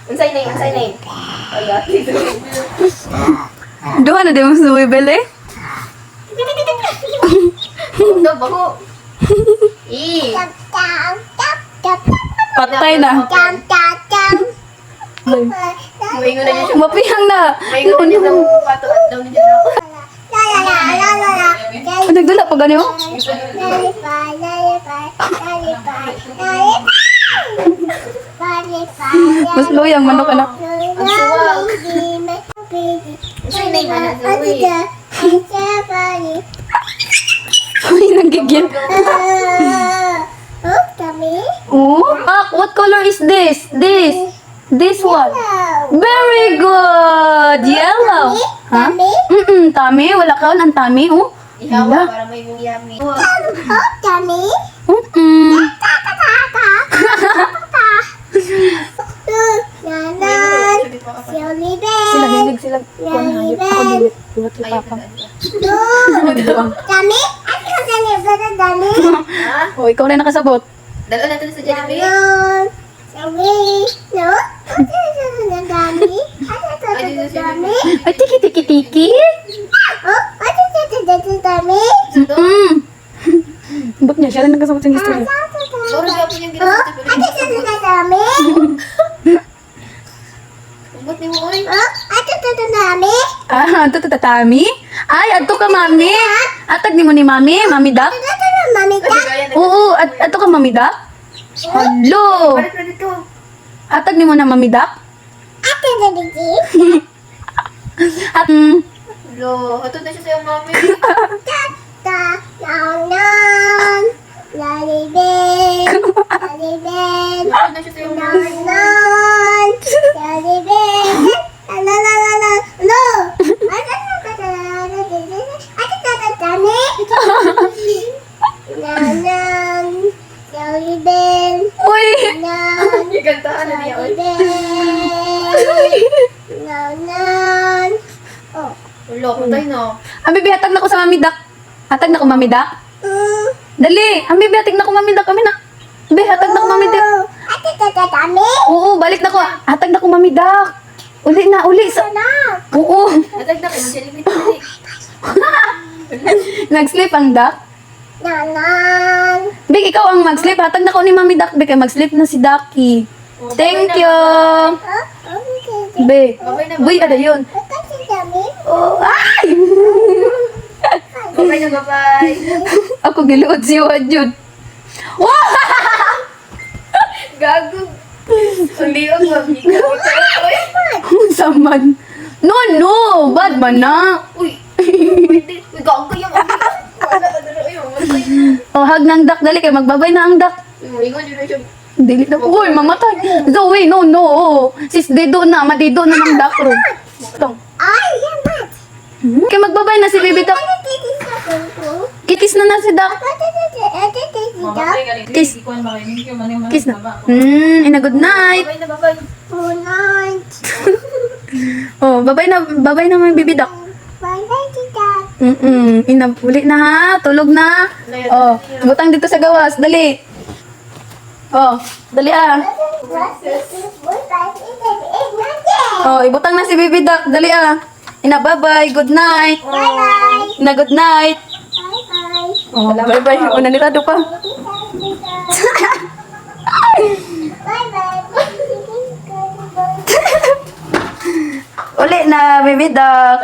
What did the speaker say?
Unsay name? Ala. Duha na di mo suwibel eh. Ito, baho. Patay na. Maingon na niya siya. Mapihang na. Maingon na niya ng pato at daw niya na. Nagdula pa ganyo? Mas loyang manok anak. Ang suwag. Unsay name anak Zoe? Uy, nagigil. Oh, what color is this? This one. Very good. Yellow. Ha? Tami. Wala ka ang tami, oh. Ihawa para may yummy. Sila hilig sila. Ako dilit. Duwat si Papa. Ha? Oh, ikaw na nakasabot. Dala natin sa Jollibee. Ay, tiki. Ba't niya? Siya rin nagkasabot sa history. Puro siya po yung ginawa sa Umbot ni mo, oy. Ah, ito tatami? Ay, ato ka, mami. Atag ni mo ni mami. Mami Dak? Oo, ato ka, mami Dak? Hello. Balik na dito. Atag ni mo na mami Dak? At, Lo, hatod na siya sa iyong mami. Hatod na siya sa iyong mami. uy. Igantahan na niya, oy. Ulo, patay na. Ang bibi, hatag na ko sa mami Dak. Hatag na ko, mami Dak. Dali, ang bibi, hatag na ko, mami Dak. Kami na. Bibi, hatag na ko, mami Dak. Oo, balik na ko. Hatag na ko, mami Dak. Uli na, uli. Oo. Hatag na kayo, Jollibee tali. Nag-sleep ang Dak. Big, ikaw ang mag-sleep. Hatag na ko ni mami Dak. Big, mag-sleep na si Daki. Thank you. Big. Boy, ano yun? Oh, ay! Bye-bye na, bye-bye. Ako giluod si Wajud. Wow! Gago. Ang liog, mami. Uy. Saman. No. Bad man na. Uy. Uy, gago yung mami. Wala, ayun. Oh, hug ng Dak. Dali kayo. Magbabay na ang Dak. Ingon yun na siya. Dili na. Uy, mamatay. Zoe, no. Sis, dedo na. Madido na ng Dak. Itong. Kaya magbabay na si Baby Dak. Kikis na si Dak. Kiss. Kiss na. In a good night. Bye-bye na, bye-bye. Oh, babay na may Baby Dak. Uli na ha. Tulog na. Oh, butang dito sa gawas. Dali. Oh, dali ah. Oh, ibutang na si Baby Duck. Dali ah. Bye-bye. Good night. Good night. Oh, bye-bye. O, nanirado pa. Uli na, Baby Duck.